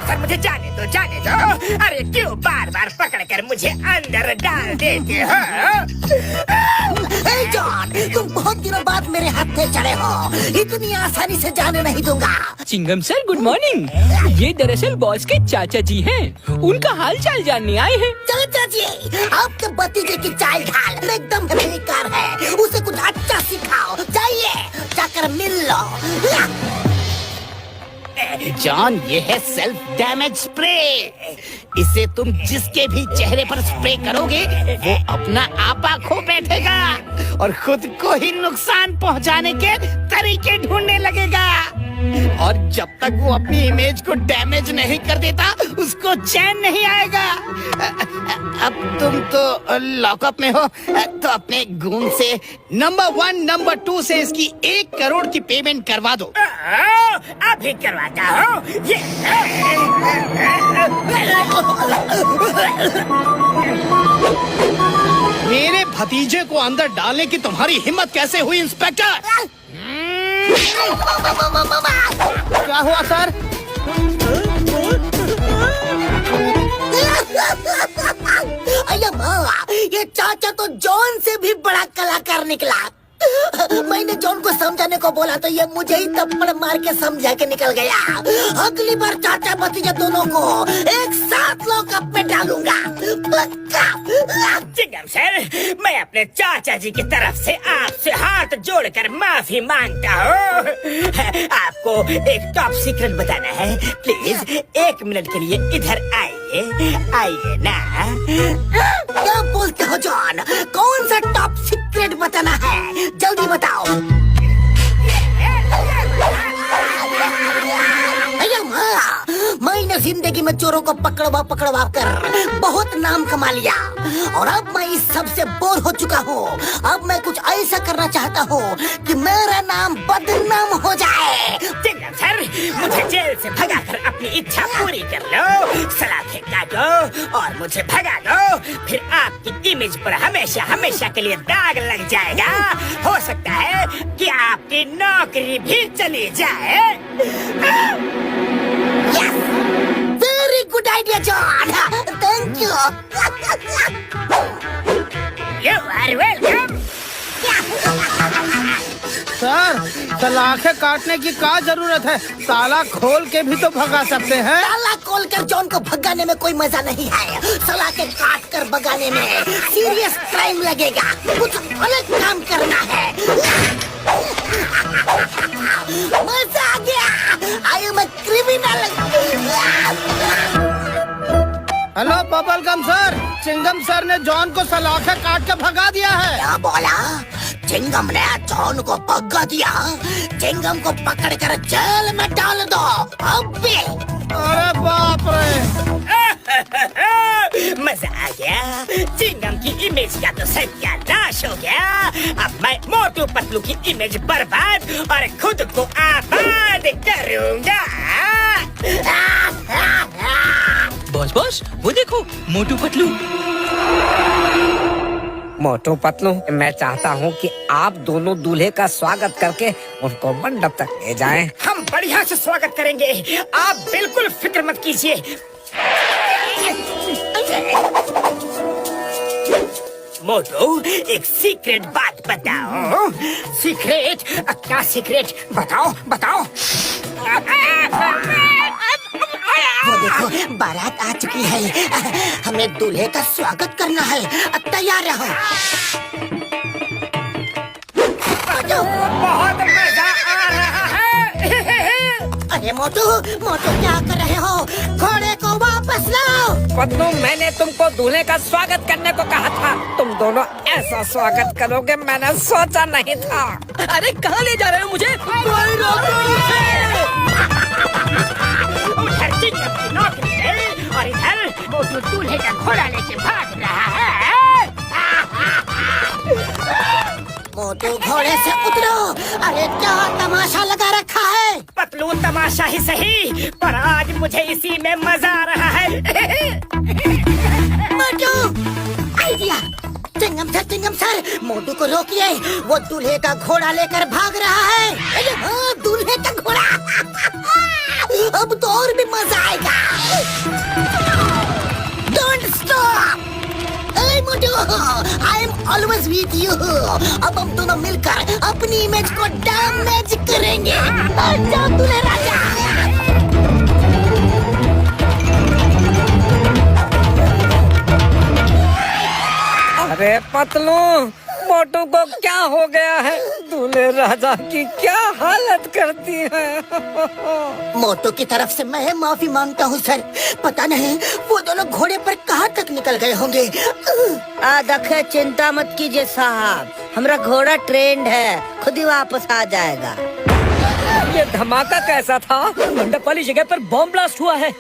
Sir मुझे जाने दो जाने दो। अरे क्यों बार बार पकड़ कर मुझे अंदर डाल देते हो? जॉन, तुम बहुत दिनों बाद मेरे हाथ पे चढ़े हो, इतनी आसानी से जाने नहीं दूंगा। Chingam sir good morning. ये दरअसल बॉस के चाचा जी हैं। उनका हाल चाल जानने आए हैं। चाचा जी, आपके भतीजे की चाल ढाल एकदम बेकार है, उसे कुछ अच्छा सिखाओ। जाइए जाकर मिल लो। जॉन, ये है सेल्फ डैमेज स्प्रे। इसे तुम जिसके भी चेहरे पर स्प्रे करोगे वो अपना आपा खो बैठेगा और खुद को ही नुकसान पहुंचाने के तरीके ढूंढने लगेगा। और जब तक वो अपनी इमेज को डैमेज नहीं कर देता उसको चैन नहीं आएगा। अब तुम तो लॉकअप में हो, तो अपने गूंग से नंबर 1 नंबर 2 से इसकी 1 करोड़ की पेमेंट करवा दो। अभी करवाता हूँ। मेरे भतीजे को अंदर डालने की तुम्हारी हिम्मत कैसे हुई इंस्पेक्टर? क्या हुआ सर? अय्या माँ, ये चाचा तो जॉन से भी बड़ा कलाकार निकला। मैंने जॉन को समझाने को बोला तो ये मुझे ही थप्पड़ मार के समझा के निकल गया। अगली बार चाचा भतीजा दोनों को एक साथ लॉकअप में डालूंगा, पक्का। चिंगम सर, मैं अपने चाचा जी की तरफ से आपसे हाथ जोड़कर माफी मांगता हूँ। आपको एक टॉप सीक्रेट बताना है। प्लीज 1 मिनट के लिए इधर आइए, आइए ना। क्या बोलते हो जॉन? कौन सा टॉप सीक्रेट बताना है? जल्दी बताओ। अय्या माँ, मैंने जिंदगी में चोरों को पकड़वा पकड़वा कर बहुत नाम कमा लिया और अब मैं इस सब से बोर हो चुका हूँ। अब मैं कुछ ऐसा करना चाहता हूँ कि मेरा नाम बदनाम हो जाए। चिंगम सर, मुझे जेल से भगाकर अपनी इच्छा पूरी कर लो। सलाखें काटो और मुझे भगा दो, फिर आपकी इमेज पर हमेशा हमेशा के लिए दाग लग जाएगा। हो सकता है कि आपकी नौकरी भी चली जाए। Very good idea John, thank you. You are welcome. Sir, सलाखें काटने की क्या जरूरत है? ताला खोल के भी तो भगा सकते हैं। ताला खोल कर जॉन को भगाने में कोई मजा नहीं है। सलाखें काट कर भगाने में सीरियस क्राइम लगेगा। कुछ अलग काम करना है। मजा आ गया। I am a criminal. Hello bubble gum sir, Chingam sir ने जॉन को सलाखें काट के भगा दिया है। क्या बोला? चिंगम ने जॉन को भगा दिया? चिंगम को पकड़ कर जेल में डाल दो अभी। अरे बाप रे, मजा आ गया। चिंगम की इमेज का तो सत्यानाश हो गया। अब मैं मोटू पतलू की इमेज बर्बाद और खुद को आबाद करूंगा। बॉस वो देखो मोटू पतलू। मोटू पतलू, मैं चाहता हूँ कि आप दोनों दूल्हे का स्वागत करके उनको मंडप तक ले जाएं। हम बढ़िया से स्वागत करेंगे, आप बिल्कुल फिक्र मत कीजिए। मोटू, एक सीक्रेट बात बताओ। सीक्रेट? क्या सीक्रेट? बताओ बताओ। वो देखो, बारात आ चुकी है। हमें दूल्हे का स्वागत करना है। तैयार रहो। बहुत मजा आ रहा है। अरे मोटू, मोटू क्या कर रहे हो? घोड़े को वापस लाओ। पतलू, मैंने तुमको दूल्हे का स्वागत करने को कहा था। तुम दोनों ऐसा स्वागत करोगे मैंने सोचा नहीं था। अरे कहाँ ले जा रहे हो मुझे? कोई रोको मुझे। उधर चिंगम की नौकरी गई और इधर मोटू दूल्हे का घोड़ा लेके भाग रहा है। मोटू घोड़े से उतरो। अरे क्या तमाशा लगा रखा है? पतलू, तमाशा ही सही, पर आज मुझे इसी में मजा आ रहा है। मोटू, आइडिया। चिंगम सर, मोटू को रोकिए। वो दूल्हे का घोड़ा लेकर भाग रहा है। अरे हाँ, दूल्हे का घोड़ा। अब तो और भी मजा आएगा। Don't stop. Motu, I am always with you. अब हम दोनों मिलकर अपनी इमेज को डैमेज करेंगे। जाओ दूल्हे राजा। अरे पतलू, मोटू को क्या हो गया है? दूल्हे राजा की क्या हालत करती है। मोटू की तरफ से मैं माफी मांगता हूँ सर। पता नहीं वो दोनों घोड़े पर कहाँ तक निकल गए होंगे। देखिए, चिंता मत कीजिए साहब, हमारा घोड़ा ट्रेंड है, खुद ही वापस आ जाएगा। ये धमाका कैसा था? मंडप वाली जगह पर बॉम्ब ब्लास्ट हुआ है।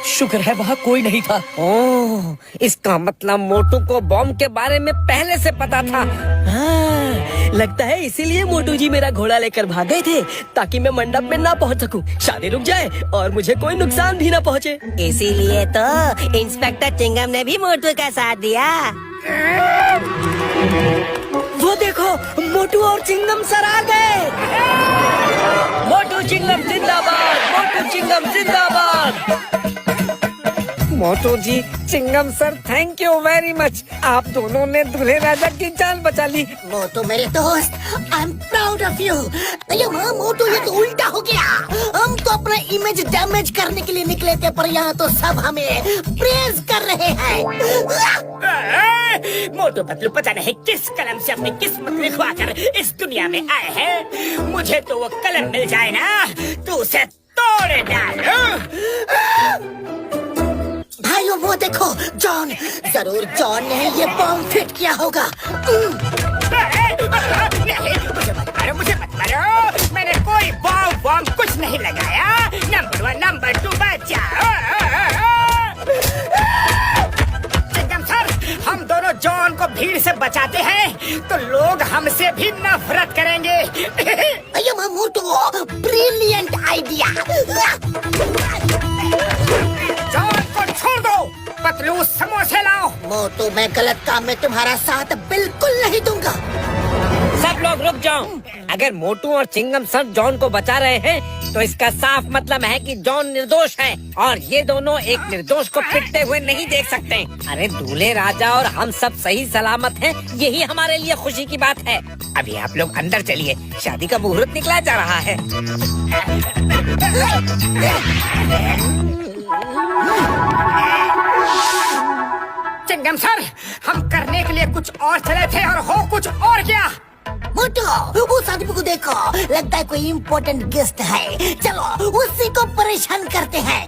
शुक्र है वहाँ कोई नहीं था। ओह, इसका मतलब मोटू को बॉम्ब के बारे में पहले से पता था। हाँ, लगता है इसीलिए मोटू जी मेरा घोड़ा लेकर भाग गए थे, ताकि मैं मंडप में ना पहुँच सकूं, शादी रुक जाए और मुझे कोई नुकसान भी ना पहुँचे। इसीलिए तो इंस्पेक्टर चिंगम ने भी मोटू का साथ दिया। वो देखो, मोटू और चिंगम सर आ गए। मोटू चिंगम जिंदाबाद, मोटू चिंगम जिंदाबाद। Motu ji, Chingum sir, thank you very much. आप दोनों ने दूल्हे राजा की जान बचा ली। मोटू मेरे दोस्त, I am proud of you. Motu, ये तो उल्टा हो गया। हम तो अपना इमेज डैमेज करने के लिए निकले थे, पर यहाँ तो सब हमें प्रेज कर रहे हैं। मोटू पतलू पता नहीं किस कलम से अपनी किस्मत लिखवा कर इस दुनिया में आए हैं। मुझे तो वो कलम मिल जाए ना, तो उसे तोड़ डालो। भाइयों, वो देखो जॉन, जरूर जॉन ने ये बॉम्ब फिट किया होगा। नहीं, मुझे मत मारो। मैंने कोई बॉम्ब कुछ नहीं लगाया। नंबर 1, नंबर 2 बचाओ। चिंगम सर, हम दोनों जॉन को भीड़ से बचाते हैं तो लोग हमसे भी नफरत करेंगे। मोटू, ब्रिलियंट आइडिया। जॉन को छोड़ दो, पतलू समोसे लाओ। मोटू, मैं गलत काम में तुम्हारा साथ बिल्कुल नहीं दूंगा। सब लोग रुक जाओ। अगर मोटू और चिंगम सर जॉन को बचा रहे हैं तो इसका साफ मतलब है कि जॉन निर्दोष है और ये दोनों एक निर्दोष को पिटते हुए नहीं देख सकते। अरे दूल्हे राजा और हम सब सही सलामत हैं, यही हमारे लिए खुशी की बात है। अभी आप लोग अंदर चलिए, शादी का मुहूर्त निकला जा रहा है। चिंगम सर, हम करने के लिए कुछ और चले थे और हो कुछ और क्या। मोटू, उस आदमी को देखो, लगता है कोई इम्पोर्टेंट गेस्ट है। चलो उसी को परेशान करते हैं।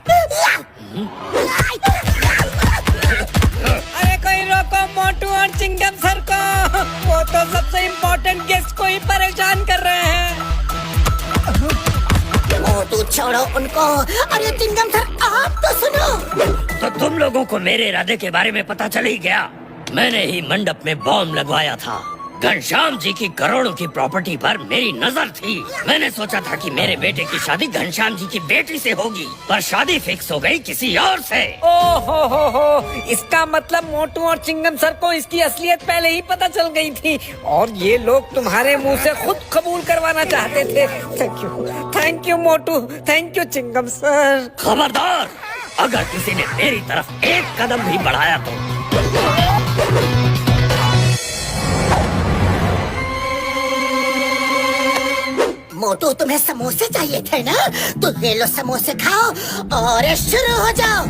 अरे कोई रोको मोटू और चिंगम सर को, वो तो सबसे इम्पोर्टेंट गेस्ट को ही परेशान कर रहे हैं। मोटू छोड़ो उनको। अरे चिंगम सर, आप तो सुनो। तो तुम लोगों को मेरे इरादे के बारे में पता चल ही गया। मैंने ही मंडप में बॉम्ब लगवाया था। घनश्याम जी की करोड़ों की प्रॉपर्टी पर मेरी नजर थी। मैंने सोचा था कि मेरे बेटे की शादी घनश्याम जी की बेटी से होगी, पर शादी फिक्स हो गई किसी और से। हो, इसका मतलब मोटू और चिंगम सर को इसकी असलियत पहले ही पता चल गई थी और ये लोग तुम्हारे मुंह से खुद कबूल करवाना चाहते थे। Thank you Motu, thank you Chingam sir. खबरदार, अगर किसी ने मेरी तरफ एक कदम भी बढ़ाया तो। मोटू, तुम्हें समोसे चाहिए थे ना, तो ले लो समोसे खाओ और शुरू हो जाओ।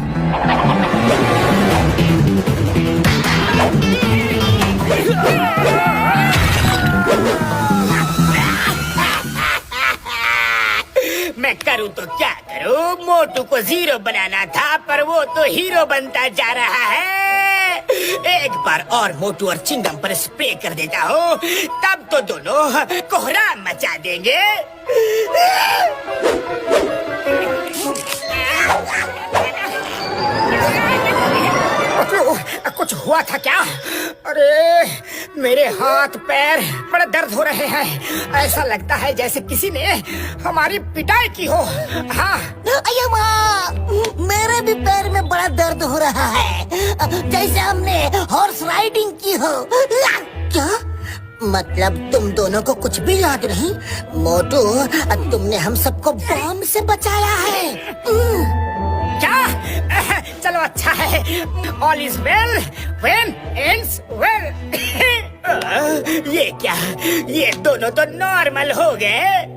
मैं करूँ तो क्या करूँ, मोटू को जीरो बनाना था पर वो तो हीरो बनता जा रहा है। एक बार और मोटू और चिंगम पर स्प्रे कर देता हूँ, तब तो दोनों कोहराम मचा देंगे। कुछ हुआ था क्या? अरे मेरे हाथ पैर बड़े दर्द हो रहे हैं। ऐसा लगता है जैसे किसी ने हमारी पिटाई की हो। हाँ, अये माँ, मेरे भी पैर में बड़ा दर्द हो रहा है, जैसे हमने हॉर्स राइडिंग की हो। क्या मतलब तुम दोनों को कुछ भी याद नहीं? मोटू, तुमने हम सबको बॉम्ब से बचाया है। क्या? चलो अच्छा है। All is well when ends well. ये क्या? ये दोनों तो नॉर्मल हो गए।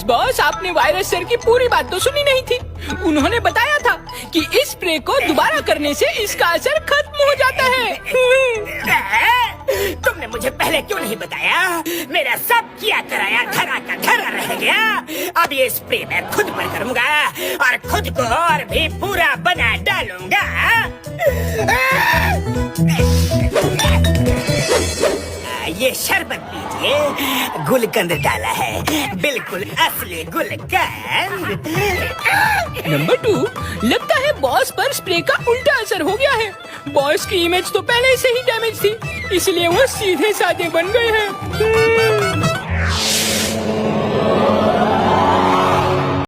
बॉस आपने वायरस सर की पूरी बात तो सुनी नहीं थी। उन्होंने बताया था कि इस स्प्रे को दोबारा करने से इसका असर खत्म हो जाता है। तुमने मुझे पहले क्यों नहीं बताया? मेरा सब किया कराया धरा का धरा रह गया। अब ये स्प्रे मैं खुद पर करूंगा और खुद को और भी पूरा बना डालूंगा। ये शरबत पीजिए, गुलकंद डाला है, बिल्कुल असली गुलकंद। नंबर 2, लगता है बॉस पर स्प्रे का उल्टा असर हो गया है। बॉस की इमेज तो पहले से ही डैमेज थी, इसलिए वो सीधे साधे बन गए हैं।